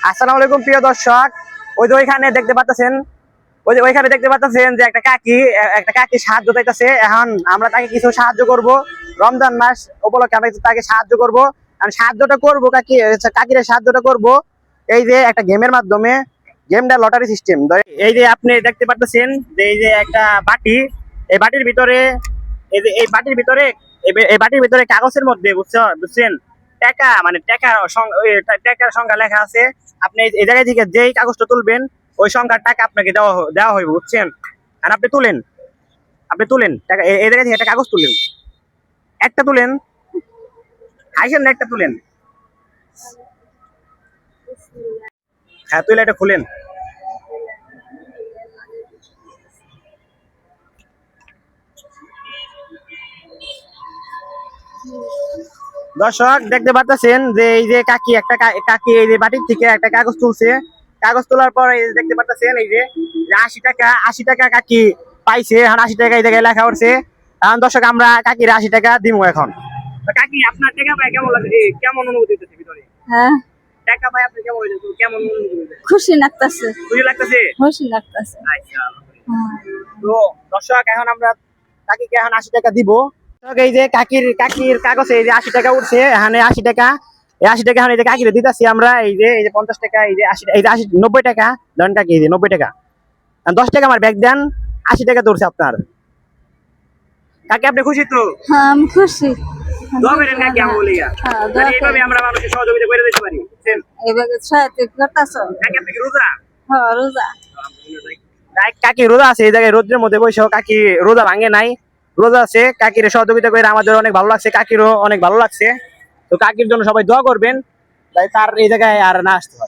আসসালামু আলাইকুম প্রিয় দর্শক। ওই যে ওইখানে দেখতে পাচ্ছেন, ওইখানে দেখতে পাচ্ছেন যে একটা কাকি সাহায্য চাইতেছে। এখন আমরা তাকে কিছু সাহায্য করব। রমজান মাস উপলক্ষে আমরা তাকে সাহায্য করব। আমি সাহায্যটা করব কাকির সাহায্যটা করব এই যে একটা গেমের মাধ্যমে। গেমটা লটারি সিস্টেম। এই যে আপনি দেখতে পাচ্ছেন যে এই যে একটা বাটি, এই বাটির ভিতরে এই বাটির ভিতরে কাগজের মধ্যে বুঝছেন টাকা, মানে টাকার সংখ্যা লেখা আছে। আপনি এই জায়গায় থেকে যেই কাগজটা তুলবেন ওই সংখ্যার টাকা আপনাকে দেওয়া হইবে, বুঝছেন। আর আপনি তুলেন টাকা, এই জায়গায় থেকে একটা কাগজ তুলেন, একটা তুলেন, হাইসেন না, একটা তুলেন। হ্যাঁ, তুলে এটা খুলেন। দর্শক দেখতে পাচ্ছেন যে এই যে কাকি এই যে বাটির থেকে একটা কাগজ তুলছে। কাগজ তোলার পর এই যে দেখতে পাচ্ছেন এই যে 80 টাকা কাকি পাইছে। এখন 80 টাকা এই জায়গায় লেখা উঠছে। এখন দর্শক আমরা কাকির 80 টাকা দিব। এখন কাকি আপনার টাকা পাই কেমন লাগে, কেমন অনুভূতি হচ্ছে ভিতরে? হ্যাঁ, টাকা পাই আপনি কেমন অনুভূতি হচ্ছে? খুশি লাগতেছে। খুশি লাগতেছে? খুশি লাগতেছে। আচ্ছা, তো দর্শক এখন আমরা কাকিকে এখন 80 টাকা দিব। এই যে কাকির কাগজে এই যে 80 টাকা উঠছে। এখানে 80 টাকা, এই 80 টাকা এখন এই যে কাকিরে দিতেছি আমরা। এই যে 50 টাকা, এই যে 90 টাকা ধরেন কাকি, এই যে 90 টাকা। 10 টাকা আমার ব্যাগ দেন, 80 টাকা ধরছে আপনার। কাকি আপনি খুশি তো? হ্যাঁ, আমি খুশি। দোয়া করেন কাকি, আমি বলি হ্যাঁ, মানে এইভাবে আমরা মানুষের সহযোগিতা করে দিতে পারি, বুঝছেন। এবারে সাথে করতেছ। কাকি আপনি কি রোজা? হ্যাঁ, রোজা। কাকি রোজা আছে, এই জায়গায় রোদ্রের মধ্যে বসেও কাকি রোজা ভাঙে নাই, রোজা আছে। কাকির সহযোগিতা করে আমাদের অনেক ভালো লাগছে, কাকিরও অনেক ভালো লাগছে। তো কাকির জন্য সবাই দোয়া করবেন, তাই তার এই জায়গায় আর না আসতে হয়।